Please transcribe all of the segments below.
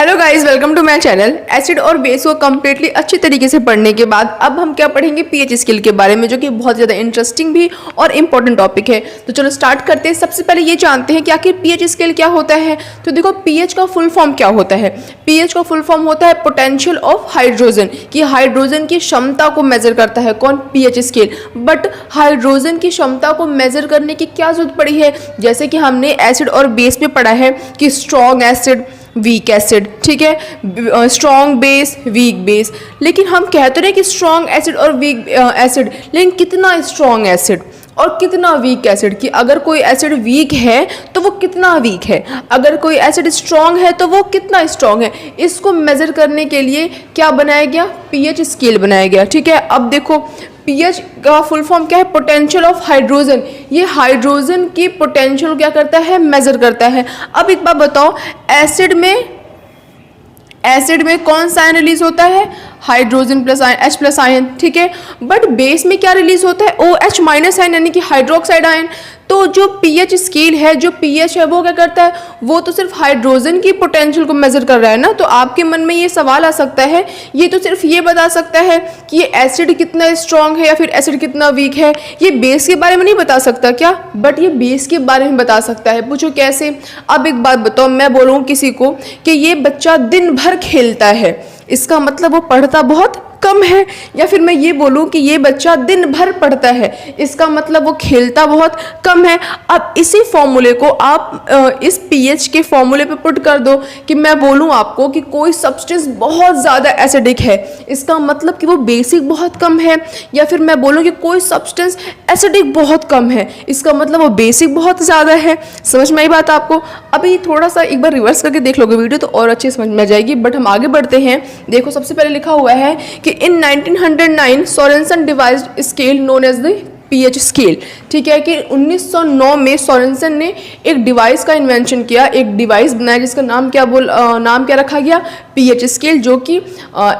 Hello guys, welcome to my channel. Acid और base को completely अच्छी तरीके से पढ़ने के बाद अब हम क्या पढ़ेंगे, पीएच स्केल के बारे में, जो कि बहुत ज़्यादा इंटरेस्टिंग भी और इम्पोर्टेंट टॉपिक है। तो चलो स्टार्ट करते हैं। सबसे पहले ये जानते हैं कि आखिर पीएच स्केल क्या होता है। तो देखो, पीएच का फुल फॉर्म क्या होता है। पीएच का फुल फॉर्म होता है पोटेंशियल ऑफ हाइड्रोजन, कि हाइड्रोजन की क्षमता को मेजर करता है कौन, पीएच स्केल। बट हाइड्रोजन की क्षमता को मेजर करने की क्या जरूरत पड़ी है, जैसे कि हमने एसिड और बेस में पढ़ा है कि स्ट्रॉन्ग एसिड, वीक एसिड, ठीक है, स्ट्रॉन्ग बेस, वीक बेस। लेकिन हम कहते रहे कि स्ट्रॉन्ग एसिड और वीक एसिड, लेकिन कितना स्ट्रॉन्ग एसिड और कितना वीक एसिड, कि अगर कोई एसिड वीक है तो वो कितना वीक है, अगर कोई एसिड स्ट्रॉन्ग है तो वो कितना स्ट्रॉन्ग है। इसको मेजर करने के लिए क्या बनाया गया, पीएच स्केल बनाया गया। ठीक है, अब देखो पीएच का फुल फॉर्म क्या है, पोटेंशियल ऑफ हाइड्रोजन। ये हाइड्रोजन की पोटेंशियल क्या करता है, मेजर करता है। अब एक बात बताओ, एसिड में कौन सा आयन रिलीज होता है, hydrogen plus ion, H plus ion, ठीक है। बट बेस में क्या रिलीज होता है, OH माइनस आयन, यानी कि हाइड्रोक्साइड आयन। तो जो पीएच स्केल है, जो पीएच है, वो क्या करता है, वो तो सिर्फ हाइड्रोजन की पोटेंशियल को मेजर कर रहा है ना। तो आपके मन में ये सवाल आ सकता है, ये तो सिर्फ ये बता सकता है कि ये एसिड कितना स्ट्रॉन्ग है या फिर एसिड कितना वीक है, ये बेस के बारे में नहीं बता सकता क्या। बट ये बेस के बारे में बता सकता है। पूछो कैसे। अब एक बात बताओ, मैं बोलूँ किसी को कि ये बच्चा दिन भर खेलता है, इसका मतलब वो पढ़ता बहुत कम है। या फिर मैं ये बोलूं कि ये बच्चा दिन भर पढ़ता है, इसका मतलब वो खेलता बहुत कम है। अब इसी फॉर्मूले को आप इस पीएच के फॉर्मूले पे पुट कर दो कि मैं बोलूं आपको कि कोई सब्सटेंस बहुत ज़्यादा एसिडिक है, इसका मतलब कि वो बेसिक बहुत कम है। या फिर मैं बोलूं कि कोई सब्सटेंस एसिडिक बहुत कम है, इसका मतलब वो बेसिक बहुत ज़्यादा है। समझ में आई बात आपको। अभी थोड़ा सा एक बार रिवर्स करके देख लोगे वीडियो तो और अच्छे समझ में आ जाएगी। बट हम आगे बढ़ते हैं। देखो, सबसे पहले लिखा हुआ है कि in 1909 Sorensen devised scale known as the pH scale. ठीक है, कि 1909 में सोरेनसन ने एक डिवाइस का इन्वेंशन किया, एक डिवाइस बनाया जिसका नाम क्या रखा गया, पीएच स्केल, जो कि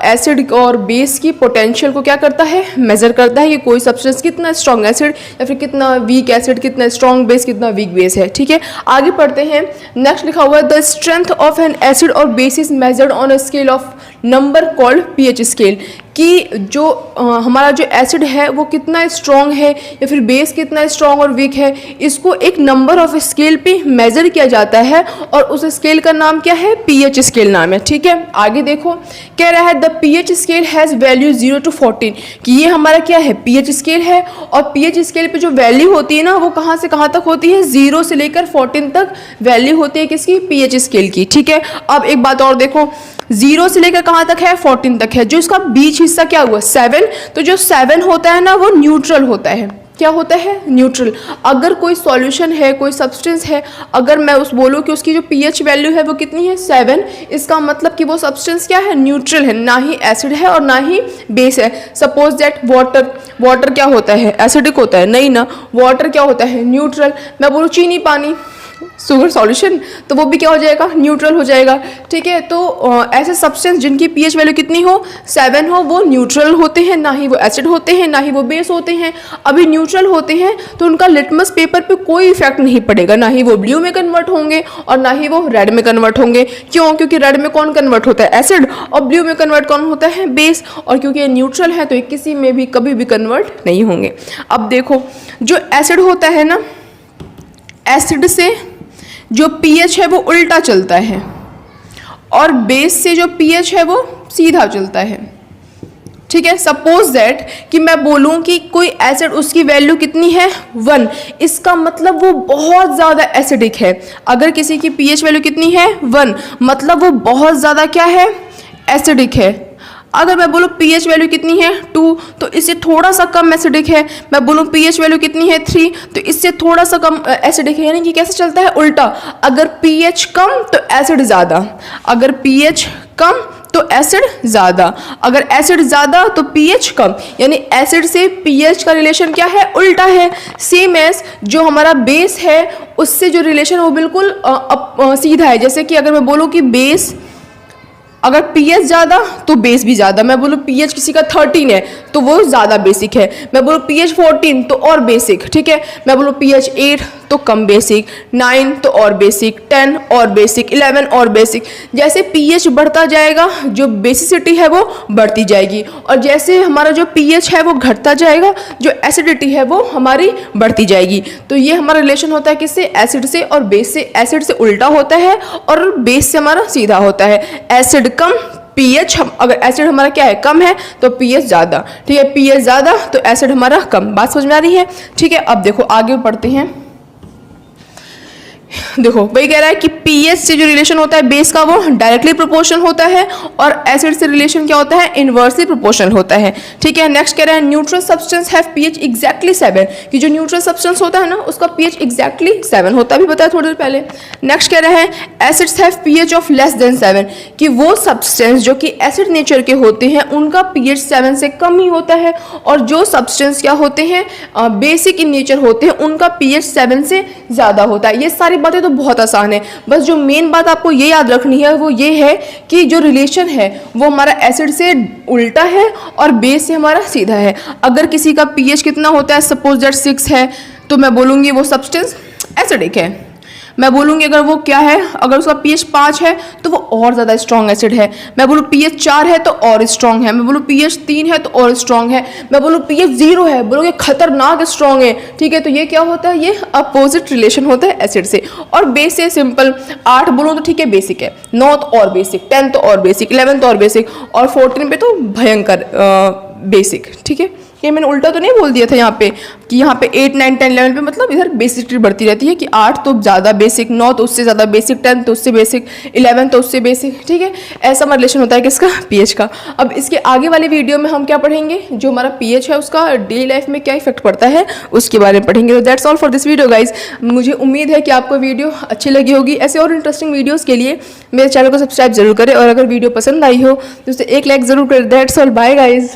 एसिड और बेस की पोटेंशियल को क्या करता है, मेजर करता है कि कोई सब्सटेंस कितना स्ट्रॉन्ग एसिड या फिर कितना वीक एसिड, कितना स्ट्रॉन्ग बेस, कितना वीक बेस है। ठीक है, आगे पढ़ते हैं। नेक्स्ट लिखा हुआ है, the strength of an acid और base is measured on a scale of number called pH scale, कि जो हमारा जो एसिड है वो कितना स्ट्रॉन्ग है या फिर बेस कितना स्ट्रॉन्ग और वीक है, इसको एक नंबर ऑफ स्केल पे मेजर किया जाता है और उस स्केल का नाम क्या है, पीएच स्केल नाम है। ठीक है, आगे देखो, कह रहा है the pH scale has value 0 to 14, कि ये हमारा क्या है, पीएच स्केल है। और पीएच स्केल पे जो वैल्यू होती है ना, वो कहाँ से कहाँ तक होती है, 0 से लेकर 14 तक वैल्यू होती है किसकी, पीएच स्केल की। ठीक है, अब एक बात और देखो, 0 से लेकर कहाँ तक है, 14 तक है। जो इसका बीच हिस्सा क्या हुआ, 7, तो जो 7 होता है ना, वो न्यूट्रल होता है। क्या होता है, न्यूट्रल। अगर कोई सॉल्यूशन है, कोई सब्सटेंस है, अगर मैं बोलूँ कि उसकी जो पीएच वैल्यू है वो कितनी है, 7, इसका मतलब कि वो सब्सटेंस क्या है, न्यूट्रल है, ना ही एसिड है और ना ही बेस है। सपोज दैट वाटर क्या होता है, एसिडिक होता है, नहीं ना। वाटर क्या होता है, न्यूट्रल। मैं बोलूँ चीनी पानी, शुगर सॉल्यूशन, तो वो भी क्या हो जाएगा, न्यूट्रल हो जाएगा। ठीक है, तो ऐसे सब्सटेंस जिनकी पीएच वैल्यू कितनी हो, 7 हो, वो न्यूट्रल होते हैं, ना ही वो एसिड होते हैं, ना ही वो बेस होते हैं। अभी न्यूट्रल होते हैं तो उनका लिटमस पेपर पे कोई इफेक्ट नहीं पड़ेगा, ना ही वो ब्लू में कन्वर्ट होंगे और ना ही वो रेड में कन्वर्ट होंगे। क्यों, क्योंकि रेड में कौन कन्वर्ट होता है, एसिड, और ब्लू में कन्वर्ट कौन होता है, बेस। और क्योंकि ये न्यूट्रल है तो ये किसी में भी कभी भी कन्वर्ट नहीं होंगे। अब देखो, जो एसिड होता है ना, एसिड से जो पीएच है वो उल्टा चलता है और बेस से जो पीएच है वो सीधा चलता है। ठीक है, सपोज दैट कि मैं बोलूं कि कोई एसिड, उसकी वैल्यू कितनी है, 1, इसका मतलब वो बहुत ज़्यादा एसिडिक है। अगर किसी की पीएच वैल्यू कितनी है, 1, मतलब वो बहुत ज़्यादा क्या है, एसिडिक है। अगर मैं बोलूँ पीएच वैल्यू कितनी है, 2, तो इससे थोड़ा सा कम एसिडिक है। मैं बोलूँ पीएच वैल्यू कितनी है, 3, तो इससे थोड़ा सा कम एसिडिक है। यानी कि कैसे चलता है, उल्टा। अगर पीएच कम तो एसिड ज़्यादा, अगर पीएच कम तो एसिड ज़्यादा, अगर एसिड ज़्यादा तो पीएच कम। यानी एसिड से पीएच का रिलेशन क्या है, उल्टा है। सेम एज जो हमारा बेस है उससे जो रिलेशन वो बिल्कुल सीधा है। जैसे कि अगर मैं बोलूँ कि बेस अगर पीएच ज़्यादा तो बेस भी ज़्यादा। मैं बोलूँ पीएच किसी का 13 है तो वो ज़्यादा बेसिक है। मैं बोलूँ पीएच 14 तो और बेसिक, ठीक है। मैं बोलूँ पीएच 8 तो कम बेसिक, 9 तो और बेसिक, 10 और बेसिक, 11 और बेसिक। जैसे पीएच बढ़ता जाएगा जो बेसिसिटी है वो बढ़ती जाएगी, और जैसे हमारा जो पीएच है वो घटता जाएगा जो एसिडिटी है वो हमारी बढ़ती जाएगी। तो ये हमारा रिलेशन होता है किससे? एसिड से। और बेस से, एसिड से उल्टा होता है और बेस से हमारा सीधा होता है। एसिड कम, पीएच अगर एसिड हमारा क्या है? कम है तो पीएच ज़्यादा, ठीक है। पीएच ज़्यादा तो एसिड हमारा कम। बात समझ में आ रही है? ठीक है। अब देखो आगे बढ़ते हैं। देखो वही कह रहा है कि पीएच से जो रिलेशन होता है बेस का वो डायरेक्टली प्रोपोर्शनल होता है, और एसिड से रिलेशन क्या होता है? इनवर्सली प्रोपोर्शनल होता है, ठीक है। नेक्स्ट कह रहा है neutral substance have pH exactly 7, कि जो न्यूट्रल सब्सटेंस होता है ना उसका पीएच एग्जैक्टली 7 होता है, भी बताया थोड़ी देर पहले। नेक्स्ट कह रहा है acids have pH of less than 7, कि वो सब्सटेंस जो कि एसिड नेचर के होते हैं उनका पीएच 7 से कम ही होता है, और जो सब्सटेंस क्या होते हैं? बेसिक इन नेचर होते हैं उनका पीएच 7 से ज़्यादा होता है। ये सारी बातें तो बहुत आसान है, बस जो मेन बात आपको ये याद रखनी है वो ये है कि जो रिलेशन है वो हमारा एसिड से उल्टा है और बेस से हमारा सीधा है। अगर किसी का पीएच कितना होता है, सपोज दैट 6 है, तो मैं बोलूँगी वो सब्सटेंस एसिडिक है। मैं बोलूँगी अगर वो क्या है, अगर उसका पीएच 5 है तो वो और ज़्यादा स्ट्रॉन्ग एसिड है। मैं बोलूँ पीएच 4 है तो और स्ट्रॉन्ग है। मैं बोलूँ पीएच 3 है तो और स्ट्रॉन्ग है। मैं बोलूँ पीएच 0 है, बोलोगे खतरनाक स्ट्रॉन्ग है, ठीक है। तो ये क्या होता है? ये अपोजिट रिलेशन होता है एसिड से। और बेस से सिंपल 8 बोलो तो ठीक है बेसिक है, 9 तो और बेसिक, 10 तो और बेसिक, 11 तो और बेसिक, और 14 पे तो भयंकर बेसिक, ठीक है। ये मैंने उल्टा तो नहीं बोल दिया था यहाँ पे कि यहाँ पे 8, 9, 10, 11 पे मतलब इधर बेसिसिटी बढ़ती रहती है कि 8 तो ज़्यादा बेसिक, 9 तो उससे ज़्यादा बेसिक, 10 तो उससे बेसिक, 11 तो उससे बेसिक, ठीक है। ऐसा हमारा रिलेशन होता है किसका? पीएच का। अब इसके आगे वाले वीडियो में हम क्या पढ़ेंगे? जो हमारा पीएच है उसका डेली लाइफ में क्या इफेक्ट पड़ता है उसके बारे में पढ़ेंगे। तो that's all for this video guys. मुझे उम्मीद है कि आपको वीडियो अच्छी लगी होगी। ऐसे और इंटरेस्टिंग वीडियोज़ के लिए मेरे चैनल को सब्सक्राइब जरूर करें, और अगर वीडियो पसंद आई हो तो उसे एक लाइक ज़रूर करें। That's all, bye guys.